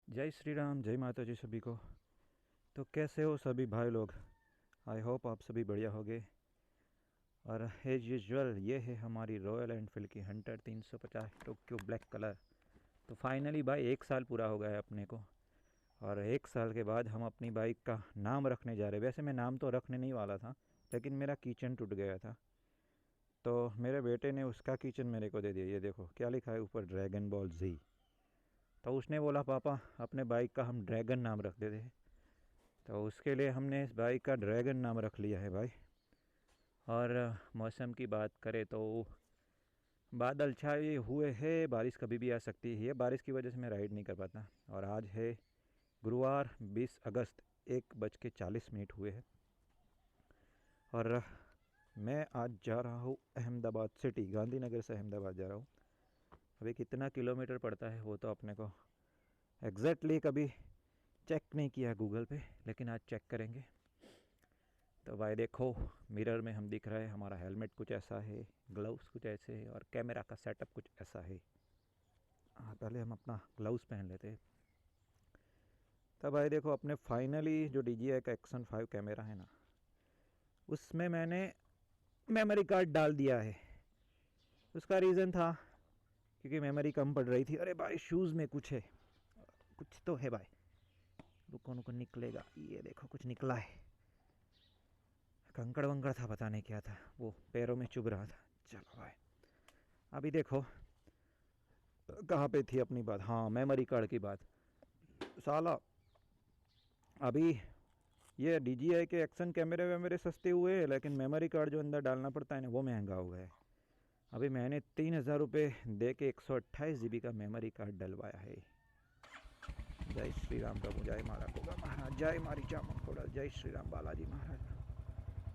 जय श्री राम, जय माता जी सभी को। तो कैसे हो सभी भाई लोग? आई होप आप सभी बढ़िया होगे। और एज यूजुअल ये है हमारी रॉयल एनफील्ड की हंटर 350 टोक्यो ब्लैक कलर। तो फाइनली भाई 1 साल पूरा हो गया है अपने को। और 1 साल के बाद हम अपनी बाइक का नाम रखने जा रहे हैं। वैसे मैं नाम तो रखने नहीं वाला था, लेकिन मेरा किचन टूट गया था, तो मेरे बेटे ने उसका किचन मेरे को दे दिया। ये देखो क्या लिखा है ऊपर, ड्रैगन बॉल जी। तो उसने बोला पापा अपने बाइक का हम ड्रैगन नाम रख देते। तो उसके लिए हमने इस बाइक का ड्रैगन नाम रख लिया है भाई। और मौसम की बात करें तो बादल छाए हुए हैं, बारिश कभी भी आ सकती है। बारिश की वजह से मैं राइड नहीं कर पाता। और आज है गुरुवार 20 अगस्त, 1:40 हुए हैं। और मैं आज जा रहा हूँ अहमदाबाद सिटी, गांधीनगर से अहमदाबाद जा रहा हूँ। अभी कितना किलोमीटर पड़ता है वो तो अपने को एग्जैक्टली कभी चेक नहीं किया गूगल पे, लेकिन आज चेक करेंगे। तो भाई देखो मिरर में हम दिख रहा है, हमारा हेलमेट कुछ ऐसा है, ग्लव्स कुछ ऐसे है, और कैमरा का सेटअप कुछ ऐसा है। पहले हम अपना ग्लव्स पहन लेते हैं। तो भाई देखो अपने फाइनली जो DJI का एक्शन 5 कैमरा है ना, उसमें मैंने मेमोरी कार्ड डाल दिया है। उसका रीज़न था क्योंकि मेमोरी कम पड़ रही थी। अरे भाई शूज़ में कुछ है, कुछ तो है भाई। रुको रुको निकलेगा, ये देखो कुछ निकला है। कंकड़ वंकड़ था, पता नहीं क्या था, वो पैरों में चुभ रहा था। चलो भाई अभी देखो कहाँ पे थी अपनी बात। हाँ, मेमोरी कार्ड की बात। साला अभी ये DJI के एक्शन कैमरे वैमरे सस्ते हुए हैं, लेकिन मेमोरी कार्ड जो अंदर डालना पड़ता है ना, वो महंगा हो गया है। अभी मैंने 3000 रुपये दे के 128 GB का मेमोरी कार्ड डलवाया है। जय श्री राम प्रभु, जय मारा कोगा महाराज, जय मारी चामुंड खोड़ा, जय श्री राम बालाजी महाराज।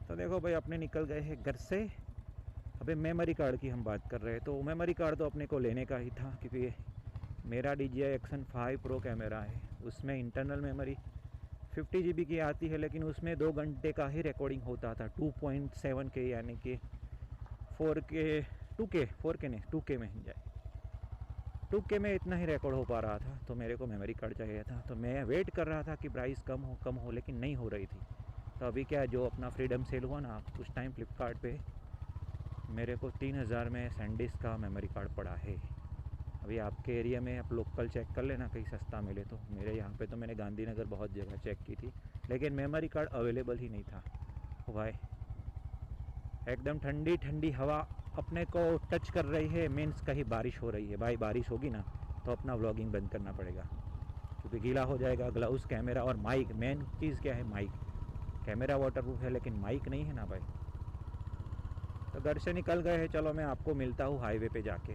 तो देखो भाई अपने निकल गए हैं घर से। अबे मेमोरी कार्ड की हम बात कर रहे हैं, तो मेमोरी कार्ड तो अपने को लेने का ही था, क्योंकि मेरा DJI एक्शन 5 प्रो कैमरा है। उसमें इंटरनल मेमोरी 50 GB की आती है, लेकिन उसमें 2 घंटे का ही रिकॉर्डिंग होता था। 2.7K यानी कि 4K में जाए 2K में इतना ही रिकॉर्ड हो पा रहा था। तो मेरे को मेमोरी कार्ड चाहिए था। तो मैं वेट कर रहा था कि प्राइस कम हो, लेकिन नहीं हो रही थी। तो अभी क्या, जो अपना फ्रीडम सेल हुआ ना उस टाइम फ्लिपकार्ट पे मेरे को 3000 में सैंडिस्क का मेमोरी कार्ड पड़ा है। अभी आपके एरिया में आप लोकल चेक कर लेना, कहीं सस्ता मिले तो। मेरे यहाँ पे तो मैंने गांधीनगर बहुत जगह चेक की थी, लेकिन मेमोरी कार्ड अवेलेबल ही नहीं था। ओ भाई एकदम ठंडी ठंडी हवा अपने को टच कर रही है, मीन्स कहीं बारिश हो रही है। भाई बारिश होगी ना तो अपना व्लॉगिंग बंद करना पड़ेगा, क्योंकि गीला हो जाएगा। ग्लव्स, कैमरा और माइक, मेन चीज़ क्या है, माइक। कैमरा वाटरप्रूफ है, लेकिन माइक नहीं है ना भाई। तो घर से निकल गए हैं। चलो मैं आपको मिलता हूँ हाईवे पे जाके।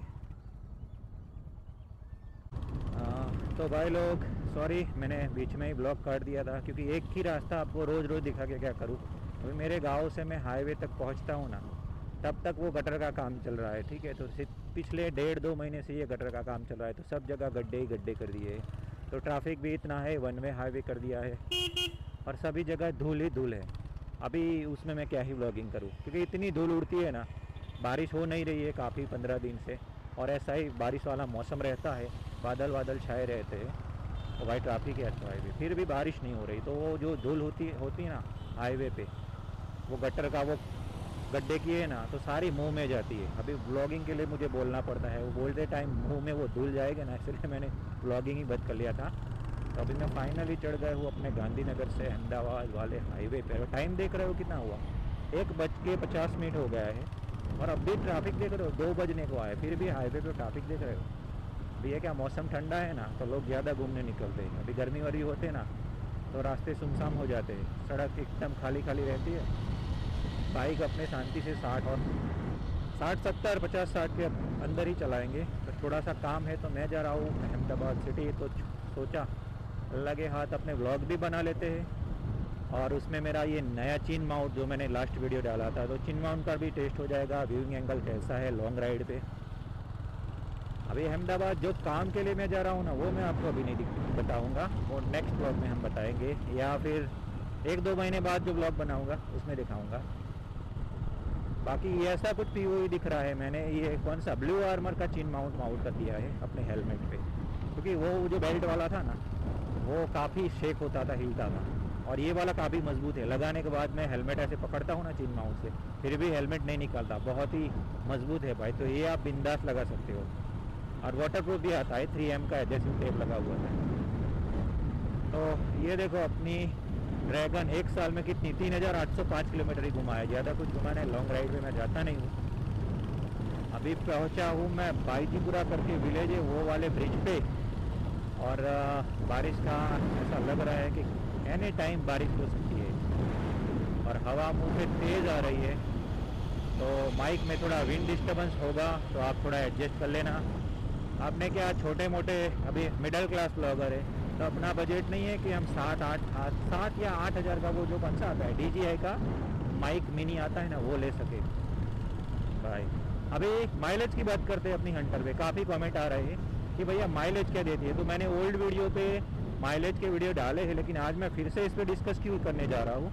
तो भाई लोग सॉरी, मैंने बीच में ही ब्लॉग काट दिया था, क्योंकि एक ही रास्ता आपको रोज़ रोज़ दिखा के क्या करूँ। अभी मेरे गांव से मैं हाईवे तक पहुंचता हूँ ना, तब तक वो गटर का काम चल रहा है, ठीक है। तो पिछले 1.5-2 महीने से ये गटर का काम चल रहा है, तो सब जगह गड्ढे ही गड्ढे कर दिए हैं। तो ट्रैफिक भी इतना है, 1 वे हाईवे कर दिया है, और सभी जगह धूल ही धूल है। अभी उसमें मैं क्या ही व्लॉगिंग करूँ, क्योंकि इतनी धूल उड़ती है ना। बारिश हो नहीं रही है काफ़ी 15 दिन से, और ऐसा ही बारिश वाला मौसम रहता है, बादल बादल छाए रहते हैं। तो भाई ट्रैफिक है अच्छा हाईवे, फिर भी बारिश नहीं हो रही। तो वो जो धूल होती है ना हाईवे पे, वो गटर का वो गड्ढे की है ना, तो सारी मुंह में जाती है। अभी व्लॉगिंग के लिए मुझे बोलना पड़ता है, वो बोलते टाइम मुंह में वो धूल जाएगा ना, इसलिए मैंने व्लॉगिंग ही बंद कर लिया था। तो अभी मैं फाइनली चढ़ गया हूँ अपने गांधीनगर से अहमदाबाद वाले हाईवे पे। टाइम देख रहे हो कितना हुआ, 1:50 हो गया है, और अब भी ट्रैफिक देख रहे हो 2 बजने को आए, फिर भी हाईवे पे ट्रैफिक देख रहे हो। अभी ये क्या मौसम ठंडा है ना, तो लोग ज़्यादा घूमने निकलते हैं। अभी गर्मी वाली होते ना तो रास्ते सुनसान हो जाते हैं, सड़क एकदम खाली खाली रहती है। बाइक अपने शांति से 60 और 60 70 50 60 के अंदर ही चलाएंगे। तो थोड़ा सा काम है, तो मैं जा रहा हूँ अहमदाबाद सिटी। तो सोचा लगे हाथ अपने व्लॉग भी बना लेते हैं, और उसमें मेरा ये नया चिन माउंट जो मैंने लास्ट वीडियो डाला था, तो चिन माउंट का भी टेस्ट हो जाएगा, व्यूइंग एंगल कैसा है लॉन्ग राइड पे। अभी अहमदाबाद जो काम के लिए मैं जा रहा हूँ ना, वो मैं आपको अभी नहीं बताऊँगा, वो नेक्स्ट ब्लॉग में हम बताएंगे, या फिर 1-2 महीने बाद जो ब्लॉग बनाऊँगा उसमें दिखाऊँगा। बाकी ये ऐसा कुछ POV दिख रहा है। मैंने ये कौन सा ब्लू आर्मर का चिन माउंट कर दिया है अपने हेलमेट पे, क्योंकि वो जो बेल्ट वाला था ना, वो काफ़ी शेक होता था, हिलता था। और ये वाला काफ़ी मजबूत है, लगाने के बाद मैं हेलमेट ऐसे पकड़ता हूँ ना चेन माउंट से, फिर भी हेलमेट नहीं निकलता, बहुत ही मजबूत है भाई। तो ये आप बिंदास लगा सकते हो। और वाटरप्रूफ भी आता है, 3M का एडहेसिव टेप लगा हुआ है। तो ये देखो अपनी ड्रैगन 1 साल में कितनी 3805 किलोमीटर ही घुमाया, ज़्यादा कुछ घुमाने लॉन्ग राइड में मैं जाता नहीं हूँ। अभी पहुँचा हूँ मैं बाईजीपुरा करके विलेज है, वो वाले ब्रिज पे। और बारिश का ऐसा लग रहा है कि एनी टाइम बारिश हो सकती है। और हवा मुँह पे तेज़ आ रही है, तो माइक में थोड़ा विंड डिस्टर्बेंस होगा, तो आप थोड़ा एडजस्ट कर लेना। आपने क्या छोटे मोटे अभी मिडिल क्लास ब्लॉगर है, तो अपना बजट नहीं है कि हम 7 या 8 हज़ार का वो जो कौन सा आता है DJI का माइक मिनी आता है ना, वो ले सके भाई। अभी माइलेज की बात करते हैं अपनी हंटर पे। काफ़ी कमेंट आ रहे हैं कि भैया माइलेज क्या देती है। तो मैंने ओल्ड वीडियो पे माइलेज के वीडियो डाले हैं, लेकिन आज मैं फिर से इस पर डिस्कस क्यों करने जा रहा हूँ,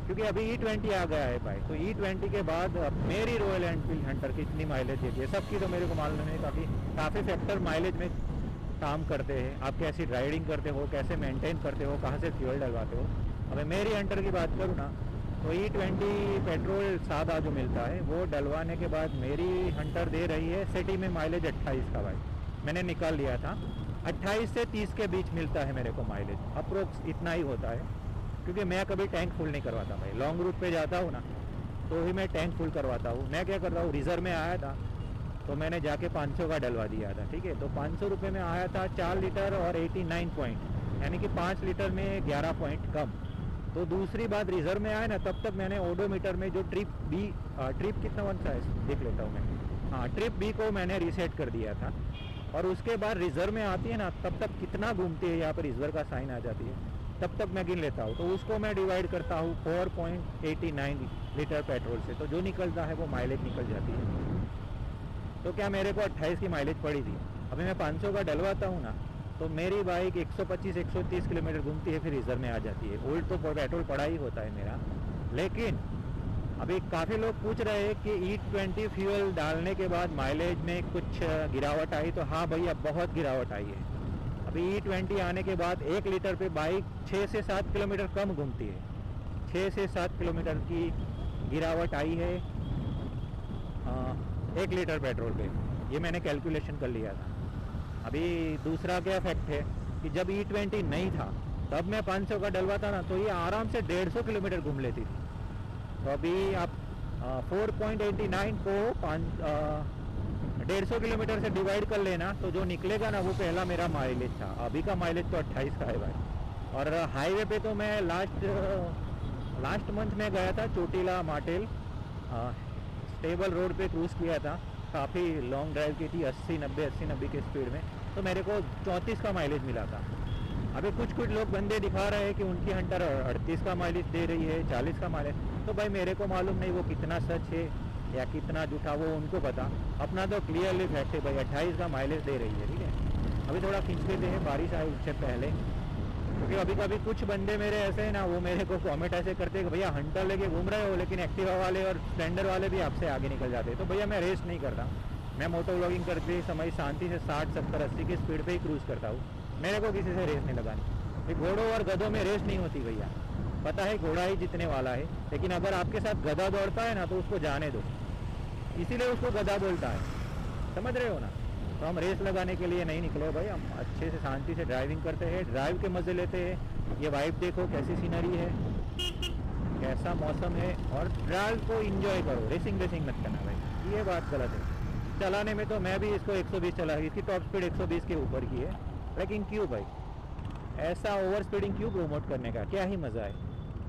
क्योंकि अभी E20 आ गया है भाई। तो E20 के बाद मेरी रॉयल एनफील्ड हंटर कितनी माइलेज देती है, सबकी तो मेरे को मालूम है। काफ़ी फैक्टर माइलेज में काम करते हैं। आप कैसी राइडिंग करते हो, कैसे मेंटेन करते हो, कहाँ से फ्यूल डलवाते हो। अभी मेरी हंटर की बात करूँ ना, तो E20 पेट्रोल सादा जो मिलता है वो डलवाने के बाद मेरी हंटर दे रही है सिटी में माइलेज 28 का भाई। मैंने निकाल लिया था, 28 से 30 के बीच मिलता है मेरे को माइलेज, अप्रोक्स इतना ही होता है। क्योंकि मैं कभी टैंक फुल नहीं करवाता भाई, लॉन्ग रूट पे जाता हूँ ना तो ही मैं टैंक फुल करवाता हूँ। मैं क्या करता हूँ, रिजर्व में आया था तो मैंने जाके 500 का डलवा दिया था, ठीक है। तो 500 रुपये में आया था 4 लीटर और 89 पॉइंट, यानी कि 5 लीटर में 11 पॉइंट कम। तो दूसरी बात रिजर्व में आया ना, तब तक मैंने ओडोमीटर में जो ट्रिप कितना बनता है देख लेता हूँ मैं, हाँ ट्रिप बी को मैंने रीसेट कर दिया था। और उसके बाद रिजर्व में आती है ना, तब तक कितना घूमती है, यहाँ पर रिजर्व का साइन आ जाती है, तब तक मैं गिन लेता हूँ। तो उसको मैं डिवाइड करता हूँ 4.89 लीटर पेट्रोल से, तो जो निकलता है वो माइलेज निकल जाती है। तो क्या मेरे को 28 की माइलेज पड़ी थी। अभी मैं 500 का डलवाता हूँ ना, तो मेरी बाइक 125-130 किलोमीटर घूमती है, फिर रिजर्व में आ जाती है। ओल्ड तो पेट्रोल पड़ा ही होता है मेरा। लेकिन अभी काफ़ी लोग पूछ रहे हैं कि E20 फ्यूल डालने के बाद माइलेज में कुछ गिरावट आई। तो हाँ भैया, बहुत गिरावट आई है। अभी E20 आने के बाद 1 लीटर पे बाइक 6 से 7 किलोमीटर कम घूमती है। 6 से 7 किलोमीटर की गिरावट आई है 1 लीटर पेट्रोल पे। ये मैंने कैलकुलेशन कर लिया था। अभी दूसरा क्या फैक्ट है कि जब E20 नहीं था तब मैं 500 का डलवाता ना, तो ये आराम से 150 किलोमीटर घूम लेती थी। तो अभी आप 4.89 को 150 किलोमीटर से डिवाइड कर लेना, तो जो निकलेगा ना वो पहला मेरा माइलेज था। अभी का माइलेज तो 28 का है भाई। और हाईवे पे तो मैं लास्ट मंथ में गया था चोटीला माटेल, स्टेबल रोड पे क्रूज़ किया था। काफ़ी लॉन्ग ड्राइव की थी, 80-90 के स्पीड में, तो मेरे को 34 का माइलेज मिला था। अभी कुछ लोग बंदे दिखा रहे हैं कि उनकी हंटर 38 का माइलेज दे रही है, 40 का माइलेज। तो भाई मेरे को मालूम नहीं वो कितना सच है या कितना झूठा, वो उनको पता। अपना तो क्लियरली फैक्ट है भाई, 28 का माइलेज दे रही है, ठीक है। अभी थोड़ा खींच लेते हैं, बारिश आई उससे पहले, क्योंकि अभी कभी कुछ बंदे मेरे ऐसे हैं ना, वो मेरे को कमेंट ऐसे करते हैं कि भैया हंटर लेके घूम रहे हो, लेकिन एक्टिवा वाले और स्प्लेंडर वाले भी आपसे आगे निकल जाते हैं। तो भैया मैं रेस नहीं करता, मैं मोटो व्लॉगिंग करते समय शांति से 60-70-80 की स्पीड पे ही क्रूज़ करता हूँ। मेरे को किसी से रेस नहीं लगानी। घोड़ों और गधों में रेस नहीं होती भैया, पता है घोड़ा ही जीतने वाला है। लेकिन अगर आपके साथ गधा दौड़ता है ना, तो उसको जाने दो, इसीलिए उसको गधा बोलता है, समझ रहे हो ना। तो हम रेस लगाने के लिए नहीं निकले भाई, हम अच्छे से शांति से ड्राइविंग करते हैं, ड्राइव के मज़े लेते हैं। ये वाइब देखो कैसी सीनरी है, कैसा मौसम है, और ड्राइव को एंजॉय करो, रेसिंग मत करना भाई, ये बात गलत है। चलाने में तो मैं भी इसको 120 चला, इसकी टॉप स्पीड 120 के ऊपर की है, लेकिन क्यों भाई ऐसा ओवर स्पीडिंग क्यों प्रमोट करने का, क्या ही मज़ा है।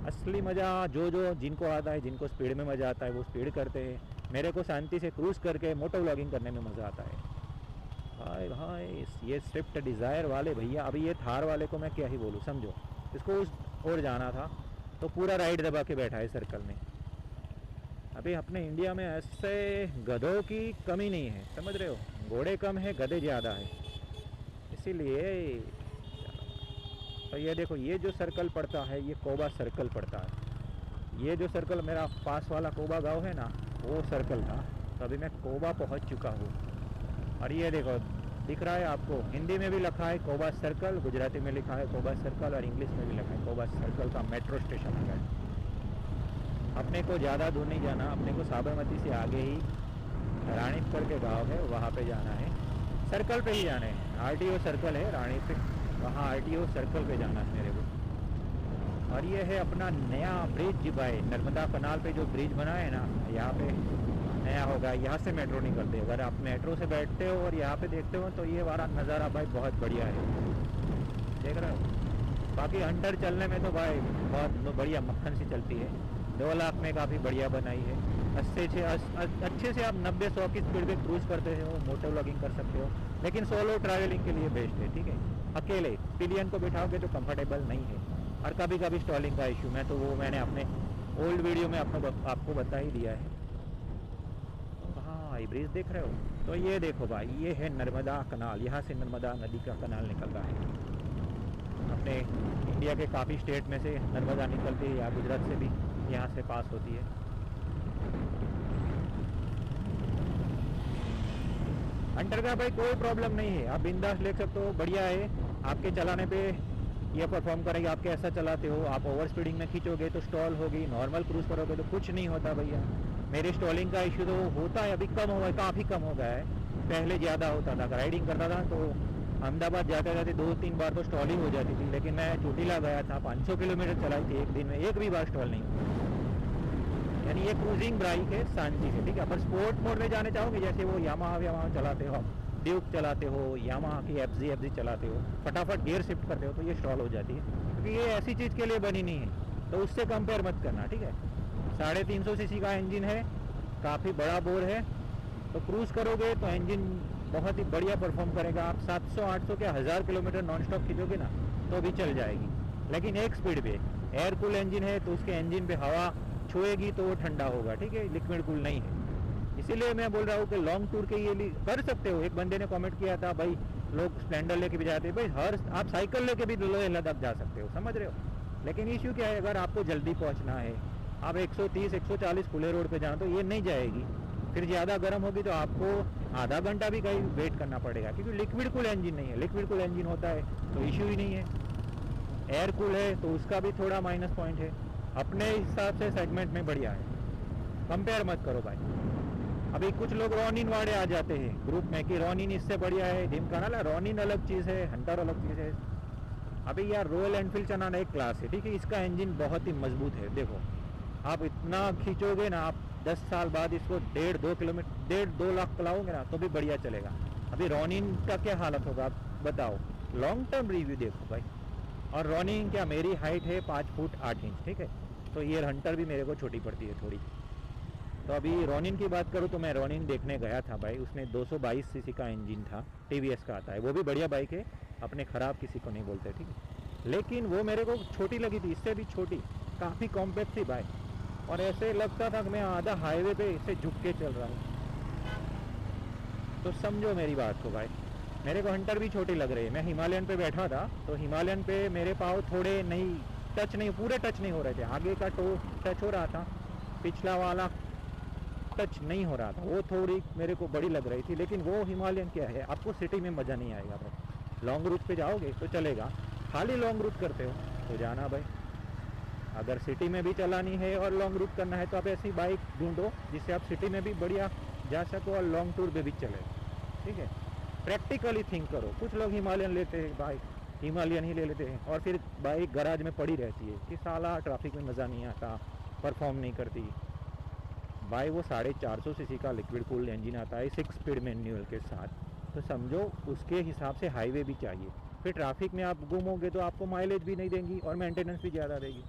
असली मज़ा जो जिनको आता है, जिनको स्पीड में मज़ा आता है वो स्पीड करते हैं। मेरे को शांति से क्रूज़ करके मोटो व्लॉगिंग करने में मज़ा आता है। हाय हाय, ये स्विफ्ट डिज़ायर वाले भैया, अभी ये थार वाले को मैं क्या ही बोलूँ, समझो। इसको उस ओर जाना था तो पूरा राइड दबा के बैठा है सर्कल में। अभी अपने इंडिया में ऐसे गधों की कमी नहीं है, समझ रहे हो। घोड़े कम है, गधे ज़्यादा है, इसीलिए। तो ये देखो, ये जो सर्कल पड़ता है ये कोबा सर्कल पड़ता है। ये जो सर्कल मेरा पास वाला कोबा गांव है ना, वो सर्कल था। तो अभी मैं कोबा पहुंच चुका हूँ। और ये देखो दिख रहा है आपको, हिंदी में भी लिखा है कोबा सर्कल, गुजराती में लिखा है कोबा सर्कल और इंग्लिश में भी लिखा है कोबा सर्कल का मेट्रो स्टेशन आ गया। अपने को ज़्यादा दूर नहीं जाना, अपने को साबरमती से आगे ही रानीपकर के गांव है, वहाँ पे जाना है, सर्कल पे ही जाना है। आरटीओ सर्कल है रानी पे, वहाँ आरटीओ सर्कल पे जाना है मेरे को। और ये है अपना नया ब्रिज भाई, नर्मदा कनाल पे जो ब्रिज बना है ना, यहाँ पे नया होगा, यहाँ से मेट्रो निकलते है। अगर आप मेट्रो से बैठते हो और यहाँ पे देखते हो तो ये वाला नज़ारा भाई बहुत बढ़िया है, देख रहे हो। बाकी हंटर चलने में तो भाई बहुत बढ़िया मक्खन सी चलती है, 2 लाख में काफ़ी बढ़िया बनाई है। अच्छे से आप 90-100 की स्पीड पे क्रूज करते हो, मोटो व्लॉगिंग कर सकते हो, लेकिन सोलो ट्रैवलिंग के लिए बेस्ट है, ठीक है। अकेले पिलियन को बिठाओगे तो कंफर्टेबल नहीं है, और कभी कभी स्टॉलिंग का इशू, मैं तो वो मैंने अपने ओल्ड वीडियो में आपको बता ही दिया है। हाँ, ये ब्रिज देख रहे हो, तो ये देखो भाई, ये है नर्मदा कनाल, यहाँ से नर्मदा नदी का कनाल निकल रहा है। अपने इंडिया के काफ़ी स्टेट में से नर्मदा निकलती है, या गुजरात से भी यहाँ से पास होती है। हंटर का भाई कोई प्रॉब्लम नहीं है, आप बिंदास ले सकते हो, बढ़िया है। आपके चलाने पे ये परफॉर्म करेगा, आप कैसा चलाते हो। आप ओवर स्पीडिंग में खींचोगे तो स्टॉल होगी, नॉर्मल क्रूज करोगे तो कुछ नहीं होता भैया। मेरे स्टॉलिंग का इशू तो होता है, अभी कम हो गया, काफ़ी कम हो गया है, पहले ज़्यादा होता था। राइडिंग करता था तो अहमदाबाद जाते जाते 2-3 बार तो स्टॉलिंग हो जाती थी, लेकिन मैं चोटीला गया था, 500 किलोमीटर चलाई थी एक दिन में, एक भी बार स्टॉल नहीं। यानी ये क्रूजिंग बाइक है, शांति से, ठीक है। पर स्पोर्ट मोड में जाने चाहोगे, जैसे वो यामाहा चलाते हो, ड्यूक चलाते हो, यामाहा की एफजी चलाते हो, फटाफट गियर शिफ्ट करते हो, तो ये स्टॉल हो जाती है, क्योंकि ये ऐसी चीज़ के लिए बनी नहीं है, तो उससे कंपेयर मत करना, ठीक है। 350 सीसी का इंजन है, काफ़ी बड़ा बोर है, तो क्रूज़ करोगे तो इंजन बहुत ही बढ़िया परफॉर्म करेगा। आप 700-800 के 1000 किलोमीटर नॉन स्टॉप खींचोगे ना तो भी चल जाएगी, लेकिन एक स्पीड पे एयर कूल इंजन है, तो उसके इंजन पे हवा छुएगी तो वो ठंडा होगा, ठीक है, लिक्विड कूल नहीं है। इसीलिए मैं बोल रहा हूँ कि लॉन्ग टूर के लिए कर सकते हो। एक बंदे ने कमेंट किया था, भाई लोग स्प्लेंडर लेके भी जाते हैं, भाई आप साइकिल लेके भी लेह लद्दाख जा सकते हो, समझ रहे हो। लेकिन इश्यू क्या है, अगर आपको जल्दी पहुँचना है, आप 130-140 खुले रोड पे जाओ तो ये नहीं जाएगी, फिर ज़्यादा गर्म होगी तो आपको आधा घंटा भी कहीं वेट करना पड़ेगा, क्योंकि लिक्विड कूल इंजन नहीं है। लिक्विड कूल इंजन होता है तो इश्यू ही नहीं है, एयर कूल है तो उसका भी थोड़ा माइनस पॉइंट है। अपने हिसाब से सेगमेंट में बढ़िया है, कंपेयर मत करो भाई। अभी कुछ लोग रॉनिन वाले आ जाते हैं ग्रुप में कि रॉनिन इससे बढ़िया है, जिमखाना, रॉनिन अलग चीज़ है, हंटर अलग चीज़ है। अभी यार रॉयल एनफील्ड चलाना एक क्लास है, ठीक है, इसका इंजन बहुत ही मजबूत है। देखो आप इतना खींचोगे ना, आप 10 साल बाद इसको 1.5-2 लाख चलाओगे ना तो भी बढ़िया चलेगा। अभी रॉनिन का क्या हालत होगा आप बताओ, लॉन्ग टर्म रिव्यू देखो भाई। और रॉनिन क्या, मेरी हाइट है 5 फुट 8 इंच, ठीक है, तो ये हंटर भी मेरे को छोटी पड़ती है थोड़ी। तो अभी रॉनिन की बात करूँ तो मैं रॉनिन देखने गया था भाई, उसने 222 सीसी का इंजन था, टीवीएस का आता है, वो भी बढ़िया बाइक है, अपने ख़राब किसी को नहीं बोलते, ठीक है। लेकिन वो मेरे को छोटी लगी थी, इससे भी छोटी, काफ़ी कॉम्पैक्ट थी बाइक, और ऐसे लगता था कि मैं आधा हाईवे पे इसे झुक के चल रहा हूँ। तो समझो मेरी बात को भाई, मेरे को हंटर भी छोटी लग रही है। मैं हिमालयन पे बैठा था तो हिमालयन पे मेरे पाँव थोड़े नहीं पूरे टच नहीं हो रहे थे, आगे का टो टच हो रहा था, पिछला वाला टच नहीं हो रहा था, वो थोड़ी मेरे को बड़ी लग रही थी। लेकिन वो हिमालयन क्या है, आपको सिटी में मज़ा नहीं आएगा भाई। लॉन्ग रूट पे जाओगे तो चलेगा, खाली लॉन्ग रूट करते हो तो जाना भाई। अगर सिटी में भी चलानी है और लॉन्ग रूट करना है तो आप ऐसी बाइक ढूंढो जिससे आप सिटी में भी बढ़िया जा सको और लॉन्ग टूर पे भी चले, ठीक है। प्रैक्टिकली थिंक करो। कुछ लोग हिमालयन लेते हैं, बाइक हिमालयन ही ले लेते हैं, और फिर बाइक गराज में पड़ी रहती है कि साला ट्रैफिक में मज़ा नहीं आता, परफॉर्म नहीं करती। भाई वो 450 सीसी का लिक्विड कूल्ड इंजन आता है 6 स्पीड मैनुअल के साथ, तो समझो उसके हिसाब से हाईवे भी चाहिए। फिर ट्रैफिक में आप घूमोगे तो आपको माइलेज भी नहीं देंगी और मेंटेनेंस भी ज़्यादा देगी।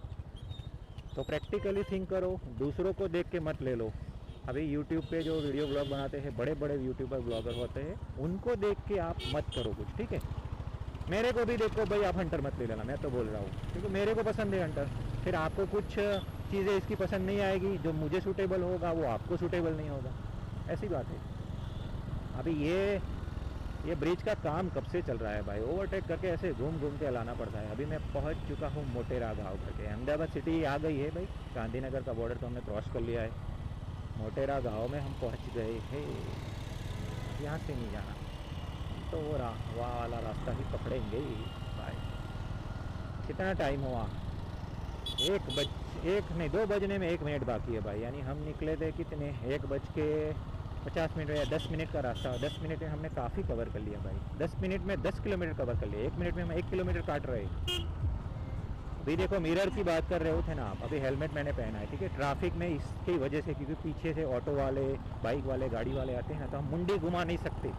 तो प्रैक्टिकली थिंक करो, दूसरों को देख के मत ले लो। अभी यूट्यूब पे जो वीडियो ब्लॉग बनाते हैं, बड़े बड़े यूट्यूबर ब्लॉगर होते हैं, उनको देख के आप मत करो कुछ, ठीक है। मेरे को भी देखो भाई, आप हंटर मत ले लेना, मैं तो बोल रहा हूँ, क्योंकि मेरे को पसंद है हंटर। फिर आपको कुछ चीज़ें इसकी पसंद नहीं आएगी, जो मुझे सूटेबल होगा वो आपको सूटेबल नहीं होगा, ऐसी बात है। अभी ये ब्रिज का काम कब से चल रहा है भाई, ओवरटेक करके ऐसे घूम घूम के लाना पड़ता है। अभी मैं पहुंच चुका हूँ मोटेरा गांव करके, अहमदाबाद सिटी आ गई है भाई, गांधीनगर का बॉर्डर तो हमने क्रॉस कर लिया है। मोटेरा गांव में हम पहुंच गए हैं, यहाँ से नहीं जाना, तो वो वहाँ वाला रास्ता ही पकड़ेंगे ही भाई। कितना टाइम हुआ? एक नहीं, 2 बजने में 1 मिनट बाकी है भाई। यानी हम निकले थे कितने, 1 बज के 50 मिनट या 10 मिनट का रास्ता। 10 मिनट में हमने काफ़ी कवर कर लिया भाई। 10 मिनट में 10 किलोमीटर कवर कर लिया। 1 मिनट में हम 1 किलोमीटर काट रहे हैं। अभी देखो, मिरर की बात कर रहे थे ना आप, अभी हेलमेट मैंने पहना है, ठीक है। ट्रैफिक में इसकी वजह से, क्योंकि पीछे से ऑटो वाले, बाइक वाले, गाड़ी वाले आते हैं ना, तो हम मुंडी घुमा नहीं सकते।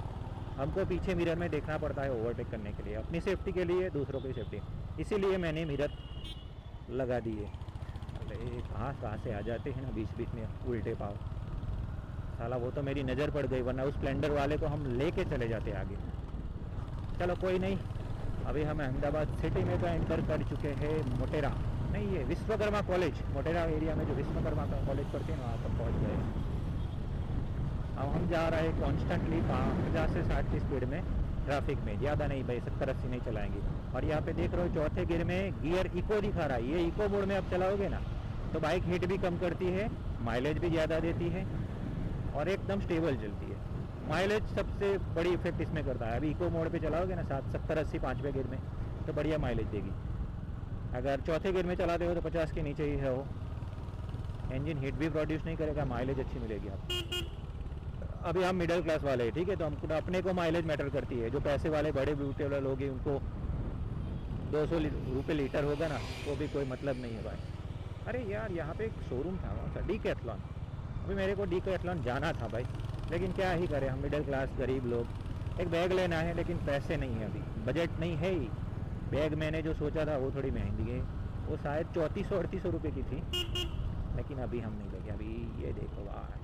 हमको पीछे मिरर में देखना पड़ता है ओवरटेक करने के लिए, अपनी सेफ्टी के लिए, दूसरों की सेफ्टी। इसीलिए मैंने मिरर लगा दिए। अरे कहाँ से आ जाते हैं ना बीच बीच में उल्टे पाव। साला वो तो मेरी नज़र पड़ गई, वरना उस स्प्लेंडर वाले को हम लेके चले जाते आगे। चलो कोई नहीं, अभी हम अहमदाबाद सिटी में तो एंटर कर चुके हैं। मोटेरा नहीं, ये विश्वकर्मा कॉलेज, मोटेरा एरिया में जो विश्वकर्मा का कॉलेज पढ़ते हैं वहाँ पर पहुँच गए। अब हम जा रहे हैं कॉन्स्टेंटली 50 से 60 की स्पीड में, ट्रैफिक में ज़्यादा नहीं भाई, 70-80 नहीं चलाएंगे। और यहाँ पे देख रहे हो चौथे गियर में गियर इको दिखा रहा है। ये इको मोड में आप चलाओगे ना तो बाइक हिट भी कम करती है, माइलेज भी ज़्यादा देती है और एकदम स्टेबल चलती है। माइलेज सबसे बड़ी इफेक्ट इसमें करता है। अभी इको मोड पे चलाओगे ना 70-80 5वें गियर में तो बढ़िया माइलेज देगी। अगर चौथे गियर में चलाते हो तो 50 के नीचे ही है वो। इंजन हीट भी प्रोड्यूस नहीं करेगा, माइलेज अच्छी मिलेगी आपको। अभी हम मिडिल क्लास वाले हैं, ठीक है, तो हमको अपने को माइलेज मैटर करती है। जो पैसे वाले बड़े ब्यूटी वाले लोग हैं उनको 200 रुपये लीटर होगा ना, वो भी कोई मतलब नहीं है भाई। अरे यार, यहाँ पे एक शोरूम था वहाँ का, डीकैथलॉन। अभी मेरे को डीकैथलॉन जाना था भाई, लेकिन क्या ही करें, हम मिडिल क्लास गरीब लोग। एक बैग लेना है लेकिन पैसे नहीं है, अभी बजट नहीं है ही। बैग मैंने जो सोचा था वो थोड़ी महंगी है, वो शायद 3400-3800 रुपये की थी, लेकिन अभी हम नहीं लेंगे। अभी ये देखो भाई,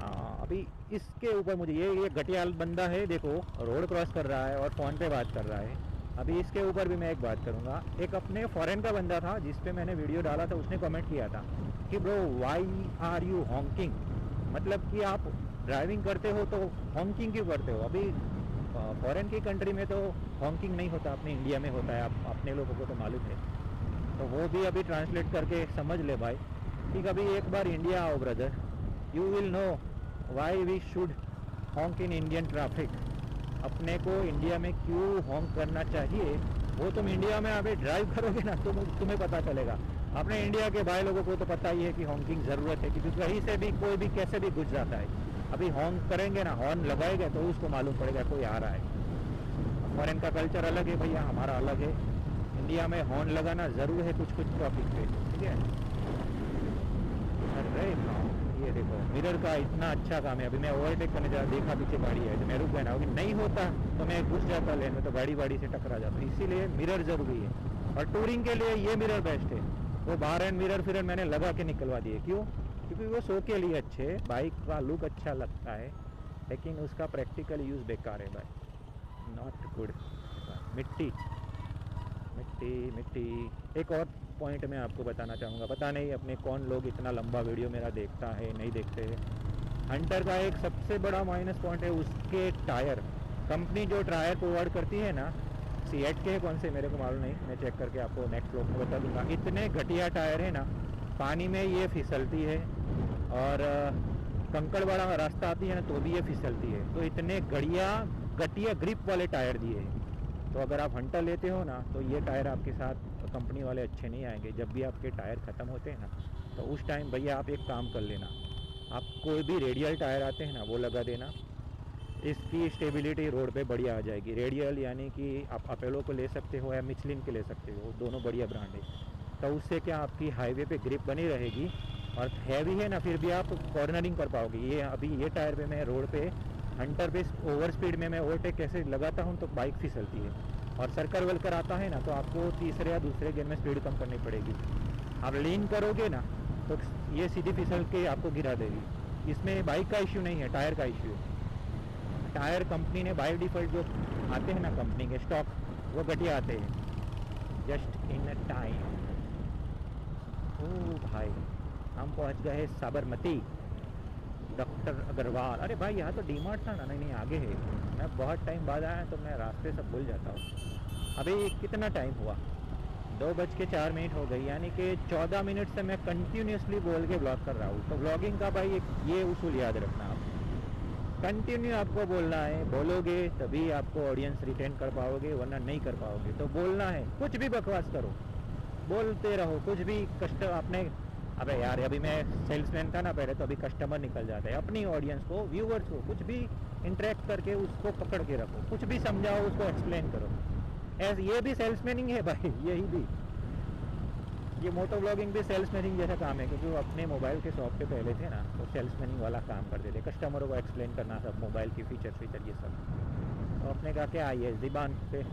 हाँ, अभी इसके ऊपर मुझे ये घटियाल बंदा है, देखो रोड क्रॉस कर रहा है और फ़ोन पे बात कर रहा है। अभी इसके ऊपर भी मैं एक बात करूँगा। एक अपने फॉरेन का बंदा था जिस पे मैंने वीडियो डाला था, उसने कमेंट किया था कि bro why are you honking, मतलब कि आप ड्राइविंग करते हो तो हॉन्किंग क्यों करते हो। अभी फॉरेन की कंट्री में तो हॉन्किंग नहीं होता, अपने इंडिया में होता है, आप अपने लोगों को तो मालूम है। तो वो भी अभी ट्रांसलेट करके समझ ले भाई कि कभी एक बार इंडिया आओ brother, you will know why we should honk in Indian traffic. अपने को इंडिया में क्यों हॉन्क करना चाहिए, वो तुम इंडिया में अभी ड्राइव करोगे ना तो तुम्हें पता चलेगा। अपने इंडिया के भाई लोगों को तो पता ही है कि हॉन्किंग ज़रूरत है, क्योंकि कहीं से भी कोई भी कैसे भी घुस जाता है। अभी हॉन्क करेंगे ना, हॉर्न लगाएंगे तो उसको मालूम पड़ेगा कोई आ रहा है। फॉरेन का कल्चर अलग है भैया, हमारा अलग है। इंडिया में हॉर्न लगाना ज़रूर है कुछ कुछ टॉपिक पे, ठीक है। अरे ये देखो मिरर का इतना अच्छा काम है। अभी मैं ओवरटेक करने जा देखा पीछे गाड़ी है तो मैं रुक गया ना, अगर नहीं होता तो मैं घुस जाता लेन में, तो गाड़ी से टकरा जाता। इसीलिए मिरर ज़रूरी है और टूरिंग के लिए ये मिरर बेस्ट है। वो बाहर एंड मिरर फिर मैंने लगा के निकलवा दिए। क्यों? क्योंकि वो शो के लिए अच्छे, बाइक का लुक अच्छा लगता है, लेकिन उसका प्रैक्टिकल यूज़ बेकार है भाई, नॉट गुड। मिट्टी मिट्टी मिट्टी। एक और पॉइंट मैं आपको बताना चाहूँगा, पता नहीं अपने कौन लोग इतना लंबा वीडियो मेरा देखता है नहीं देखते हैं। हंटर का एक सबसे बड़ा माइनस पॉइंट है उसके टायर। कंपनी जो टायर प्रोवाइड करती है ना, सीएट के कौन से मेरे को मालूम नहीं, मैं चेक करके आपको नेक्स्ट व्लॉग में बता दूंगा। इतने घटिया टायर है ना, पानी में ये फिसलती है और कंकड़ वाला रास्ता आती है ना तो भी ये फिसलती है। तो इतने घटिया ग्रिप वाले टायर दिए हैं। तो अगर आप हंटर लेते हो ना तो ये टायर आपके साथ कंपनी वाले अच्छे नहीं आएंगे। जब भी आपके टायर ख़त्म होते हैं ना तो उस टाइम भैया आप एक काम कर लेना, आप कोई भी रेडियल टायर आते हैं ना वो लगा देना। इसकी स्टेबिलिटी रोड पे बढ़िया आ जाएगी। रेडियल यानी कि आप अपोलो को ले सकते हो या मिचलिन के ले सकते हो, दोनों बढ़िया ब्रांड है। तो उससे क्या आपकी हाईवे पे ग्रिप बनी रहेगी और हैवी है ना फिर भी आप कॉर्नरिंग कर पाओगे। ये अभी ये टायर पे मैं रोड पे हंटर पे ओवर स्पीड में मैं ओवरटेक कैसे लगाता हूँ तो बाइक फिसलती है। और सर्कल वलकर आता है ना तो आपको तीसरे या दूसरे गियर में स्पीड कम करनी पड़ेगी। आप लीन करोगे ना तो ये सीधी फिसल के आपको गिरा देगी। इसमें बाइक का इश्यू नहीं है, टायर का इश्यू है। टायर कंपनी ने बाय डिफ़ॉल्ट जो आते हैं ना कंपनी के स्टॉक, वो घटिया आते हैं जस्ट इन टाइम। ओ भाई हम पहुंच गए साबरमती, डॉक्टर अग्रवाल। अरे भाई यहाँ तो डीमार्ट था ना, नहीं आगे है। मैं बहुत टाइम बाद आया तो मैं रास्ते सब भूल जाता हूँ। अभी कितना टाइम हुआ? 2:04 हो गई, यानी कि 14 मिनट से मैं कंटिन्यूसली बोल के ब्लॉग कर रहा हूँ। तो ब्लॉगिंग का भाई ये उसूल याद रखना आप, कंटिन्यू आपको बोलना है, बोलोगे तभी आपको ऑडियंस रिटेन कर पाओगे, वरना नहीं कर पाओगे। तो बोलना है, कुछ भी बकवास करो, बोलते रहो कुछ भी। कस्टमर आपने, अबे यार अभी मैं सेल्समैन था ना पहले, तो अभी कस्टमर निकल जाता है। अपनी ऑडियंस को, व्यूवर्स को कुछ भी इंटरेक्ट करके उसको पकड़ के रखो, कुछ भी समझाओ, उसको एक्सप्लेन करो। ऐसे ये भी सेल्समैनिंग है भाई, यही भी, ये मोटो ब्लॉगिंग भी सेल्समैनिंग जैसा काम है। क्योंकि वो अपने मोबाइल के शॉप पे पहले थे ना, तो सेल्समैनिंग वाला काम करते थे, कस्टमरों को एक्सप्लेन करना सब, मोबाइल की फीचर ये सब। तो अपने कहा क्या ये ज़बान पे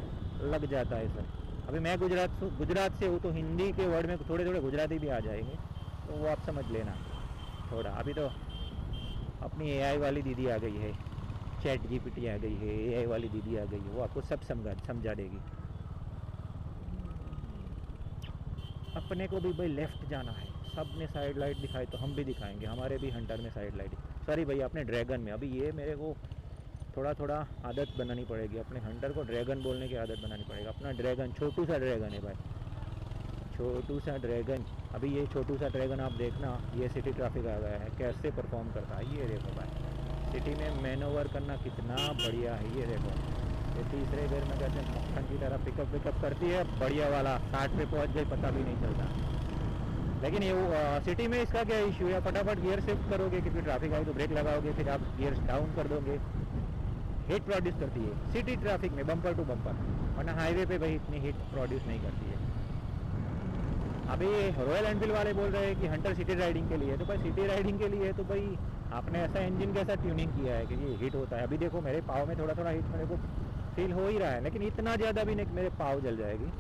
लग जाता है सर। अभी मैं गुजरात से हूँ, तो हिंदी के वर्ड में थोड़े थोड़े गुजराती भी आ जाएंगे, तो वो आप समझ लेना थोड़ा। अभी तो अपनी एआई वाली दीदी आ गई है, चैट जीपीटी आ गई है, एआई वाली दीदी आ गई है, वो आपको सब समझा देगी। अपने को भी भाई लेफ़्ट जाना है, सब ने साइड लाइट दिखाई तो हम भी दिखाएंगे, हमारे भी हंटर में साइड लाइट। सॉरी भाई, अपने ड्रैगन में अभी ये मेरे को थोड़ा थोड़ा आदत बनानी पड़ेगी, अपने हंटर को ड्रैगन बोलने की आदत बनानी पड़ेगी। अपना ड्रैगन, छोटू सा ड्रैगन है भाई, छोटू सा ड्रैगन। अभी ये छोटू सा ड्रैगन आप देखना, ये सिटी ट्रैफिक आ गया है, कैसे परफॉर्म करता है ये देखो भाई। सिटी में मैनोवर करना कितना बढ़िया है, ये देखो। ये तीसरे गेयर में कैसे मक्खन की तरह पिकअप करती है, बढ़िया वाला 60 पे पहुंच गई, पता भी नहीं चलता। लेकिन ये सिटी में इसका क्या इशू है, फटाफट गियर शिफ्ट करोगे, क्योंकि ट्रैफिक आई तो ब्रेक लगाओगे, फिर आप गियर डाउन कर दोगे, हीट प्रोड्यूस करती है सिटी ट्रैफिक में, बम्पर टू बम्पर। वरना हाईवे पे भाई इतनी हीट प्रोड्यूस नहीं करती है। अभी रॉयल एनफील्ड वाले बोल रहे हैं कि हंटर सिटी राइडिंग के लिए, तो भाई सिटी राइडिंग के लिए तो भाई आपने ऐसा इंजन कैसा ट्यूनिंग किया है कि ये हीट होता है। अभी देखो मेरे पाँव में थोड़ा थोड़ा हीट मेरे को फील हो ही रहा है, लेकिन इतना ज़्यादा भी नहीं मेरे पाँव जल जाएगी।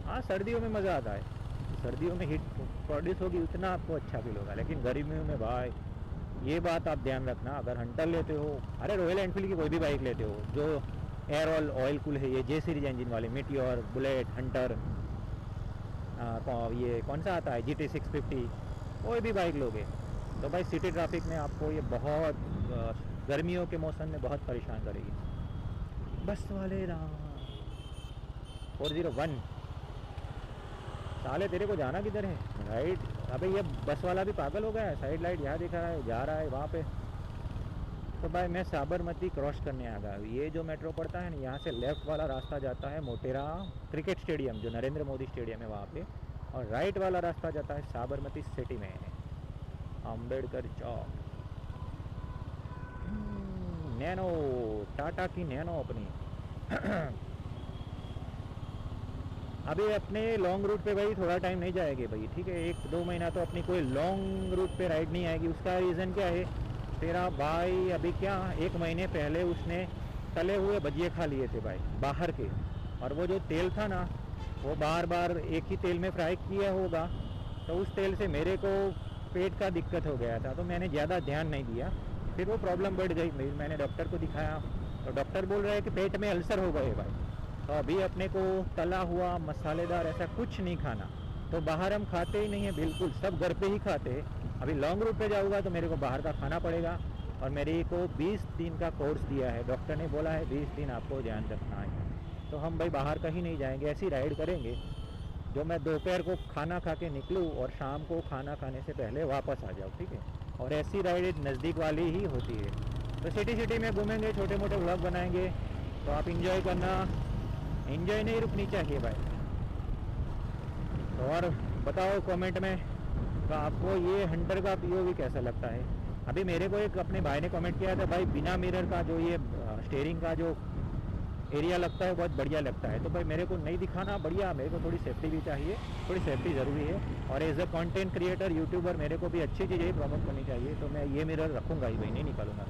हाँ सर्दियों में मज़ा आता है, सर्दियों में हीट प्रोड्यूस होगी, उतना आपको अच्छा फील होगा। लेकिन गर्मियों में भाई ये बात आप ध्यान रखना, अगर हंटर लेते हो, अरे रॉयल एनफील्ड की कोई भी बाइक लेते हो जो एयर ऑयल कूल है, ये जे सीरीज इंजन वाले, मीटियोर, बुलेट, हंटर, ये कौन सा आता है GT 650, कोई भी बाइक लोगे तो भाई सिटी ट्रैफिक में आपको ये बहुत गर्मियों के मौसम में बहुत परेशान करेगी। बस वाले राम 401, साले तेरे को जाना किधर है, राइट। अबे ये बस वाला भी पागल हो गया है, साइड लाइट यहाँ दिखा रहा है, जा रहा है वहाँ पे। तो भाई मैं साबरमती क्रॉस करने आ गया। ये जो मेट्रो पड़ता है ना, यहाँ से लेफ़्ट वाला रास्ता जाता है मोटेरा क्रिकेट स्टेडियम, जो नरेंद्र मोदी स्टेडियम है वहाँ पे, और राइट वाला रास्ता जाता है साबरमती सिटी में, अम्बेडकर चौक। नैनो, टाटा की नैनो अपनी। अभी अपने लॉन्ग रूट पे भाई थोड़ा टाइम नहीं जाएगी भाई, ठीक है, 1-2 महीना तो अपनी कोई लॉन्ग रूट पे राइड नहीं आएगी। उसका रीज़न क्या है, तेरा भाई अभी क्या 1 महीने पहले उसने तले हुए भजिए खा लिए थे भाई बाहर के, और वो जो तेल था ना वो बार बार एक ही तेल में फ्राई किया होगा, तो उस तेल से मेरे को पेट का दिक्कत हो गया था, तो मैंने ज़्यादा ध्यान नहीं दिया, फिर वो प्रॉब्लम बढ़ गई। मैंने डॉक्टर को दिखाया, तो डॉक्टर बोल रहा है कि पेट में अल्सर हो गए भाई। तो अभी अपने को तला हुआ मसालेदार ऐसा कुछ नहीं खाना, तो बाहर हम खाते ही नहीं है बिल्कुल, सब घर पे ही खाते हैं। अभी लॉन्ग रूट पे जाऊँगा तो मेरे को बाहर का खाना पड़ेगा, और मेरे को 20 दिन का कोर्स दिया है डॉक्टर ने, बोला है 20 दिन आपको ध्यान रखना है। तो हम भाई बाहर कहीं नहीं जाएंगे, ऐसी राइड करेंगे जो मैं दोपहर को खाना खा के निकलूँ और शाम को खाना खाने से पहले वापस आ जाऊँ, ठीक है। और ऐसी राइड नज़दीक वाली ही होती है। तो सिटी में घूमेंगे, छोटे मोटे व्लॉग बनाएंगे, तो आप इंजॉय करना, इंजॉय नहीं रुकनी चाहिए भाई। और बताओ कमेंट में तो आपको ये हंटर का POV कैसा लगता है। अभी मेरे को एक अपने भाई ने कमेंट किया था, भाई बिना मिरर का जो ये स्टीयरिंग का जो एरिया लगता है बहुत बढ़िया लगता है। तो भाई मेरे को नहीं दिखाना बढ़िया, मेरे को थोड़ी सेफ्टी भी चाहिए, थोड़ी सेफ्टी ज़रूरी है। और as a content creator, YouTuber, मेरे को भी अच्छी चीज़ें प्रमोट करनी चाहिए, तो मैं ये मिरर रखूँगा ही भाई, नहीं निकालूंगा,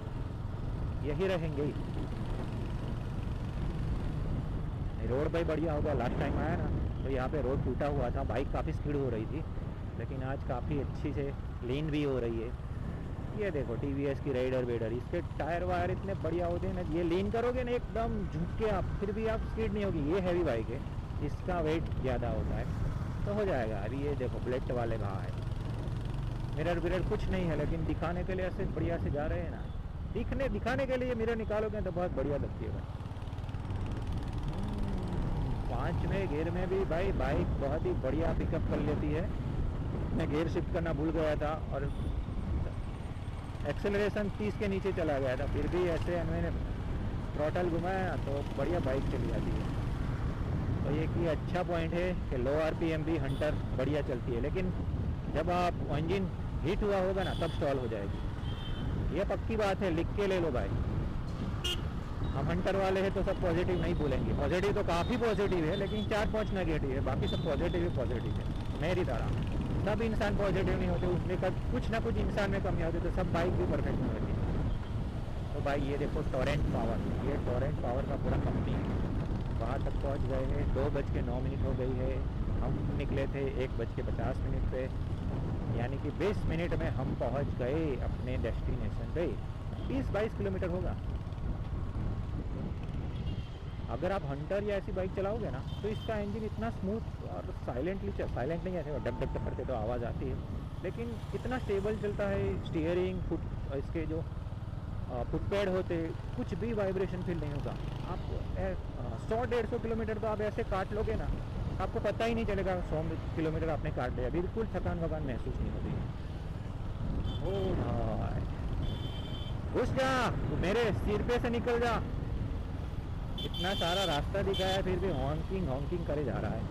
यही रहेंगे ही। रोड भाई बढ़िया होगा, लास्ट टाइम आया ना तो यहाँ पे रोड टूटा हुआ था, बाइक काफ़ी स्पीड हो रही थी, लेकिन आज काफ़ी अच्छी से लीन भी हो रही है। ये देखो TVS की राइडर वेडर, इसके टायर वायर इतने बढ़िया होते हैं ना, ये लीन करोगे ना एकदम झुक के आप, फिर भी आप स्पीड नहीं होगी। ये हैवी बाइक है, इसका वेट ज़्यादा होता है, तो हो जाएगा। अभी ये देखो बुलेट वाले कहाँ है, मिरर विरर कुछ नहीं है, लेकिन दिखाने के लिए ऐसे बढ़िया से जा रहे हैं ना, दिखाने के लिए मिरर निकालोगे तो बहुत बढ़िया लगती है भाई। 5वें गियर में भी भाई बाइक बहुत ही बढ़िया पिकअप कर लेती है। मैं गियर शिफ्ट करना भूल गया था, और एक्सेलरेशन 30 के नीचे चला गया था, फिर भी ऐसे मैंने थ्रॉटल घुमाया तो बढ़िया बाइक चली जाती है। तो ये कि अच्छा पॉइंट है कि लो आरपीएम भी हंटर बढ़िया चलती है, लेकिन जब आप इंजन हीट हुआ होगा ना तब स्टॉल हो जाएगी। ये पक्की बात है, लिख के ले लो भाई। हम हंटर वाले हैं तो सब पॉजिटिव नहीं बोलेंगे, पॉजिटिव तो काफ़ी पॉजिटिव है, लेकिन 4-5 नेगेटिव है, बाकी सब पॉजिटिव ही पॉजिटिव है। मेरी तरह सब इंसान पॉजिटिव नहीं होते, उसमें कुछ ना कुछ इंसान में कमी होती है, तो सब बाइक भी परफेक्ट नहीं होती। तो भाई ये देखो टोरेंट पावर, ये टोरेंट पावर का पूरा कंपनी वहाँ तक पहुँच गए हैं। 2:09 हो गई है, हम निकले थे 1:50 पे, यानी कि 20 मिनट में हम पहुँच गए अपने डेस्टिनेशन पे। 20-22 किलोमीटर होगा। अगर आप हंटर या ऐसी बाइक चलाओगे ना तो इसका इंजन इतना स्मूथ और साइलेंट नहीं, ऐसे डक डक करते तो आवाज़ आती है, लेकिन इतना स्टेबल चलता है। स्टीयरिंग फुट इसके जो फुट पैड होते, कुछ भी वाइब्रेशन फील नहीं होगा। आप 100-150 किलोमीटर तो आप ऐसे काट लोगे ना, आपको पता ही नहीं चलेगा 100 किलोमीटर आपने काट लिया, बिल्कुल थकान वकान महसूस नहीं होती। ओ भाई घुस जा, मेरे सिर पे से निकल जा। इतना सारा रास्ता दिखाया है फिर भी हॉन्किंग करे जा रहा है।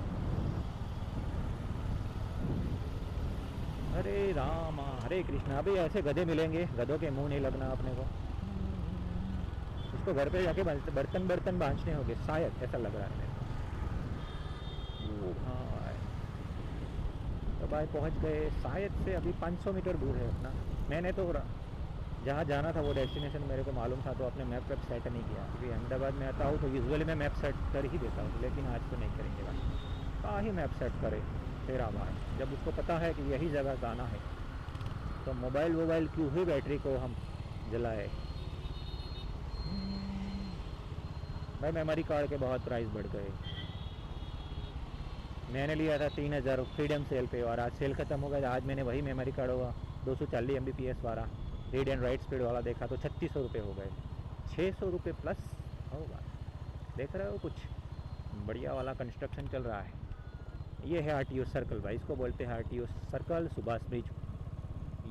हरे राम हरे कृष्णा। अभी ऐसे गधे मिलेंगे, गधों के मुंह नहीं लगना अपने को। इसको घर पे जाके बर्तन बांधने होंगे शायद, ऐसा लग रहा है मेरे को। हाँ तो भाई पहुंच गए शायद से, अभी 500 मीटर दूर है अपना। मैंने तो जहाँ जाना था वो डेस्टिनेशन मेरे को मालूम था, तो अपने मैप वेप सेट नहीं किया। अभी अहमदाबाद में आता हूँ तो यूजुअली मैं मैप सेट कर ही देता हूँ, लेकिन आज तो नहीं करेंगे भाई। कहाँ ही मैप सेट करे तेरा भाई, जब उसको पता है कि यही जगह जाना है तो मोबाइल क्यों ही बैटरी को हम जलाए। भाई मेमोरी कार्ड के बहुत प्राइस बढ़ गए। मैंने लिया था 3000 फ्रीडम सेल पे, और आज सेल ख़त्म हो गया। आज मैंने वही मेमोरी कार्ड होगा 240 Mbps वाला रीड एंड राइट स्पीड वाला देखा तो 3600 रुपये हो गए। 600 रुपये प्लस होगा। देख रहे हो कुछ बढ़िया वाला कंस्ट्रक्शन चल रहा है। ये है RTO सर्कल भाई, इसको बोलते हैं RTO सर्कल, सुभाष ब्रिज।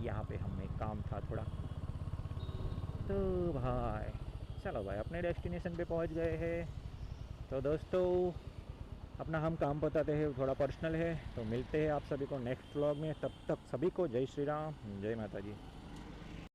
यहाँ पे हमें काम था थोड़ा, तो भाई चलो भाई अपने डेस्टिनेशन पे पहुँच गए हैं। तो दोस्तों अपना हम काम बताते हैं, थोड़ा पर्सनल है, तो मिलते हैं आप सभी को नेक्स्ट व्लॉग में। तब तक सभी को जय श्री राम, जय माता जी।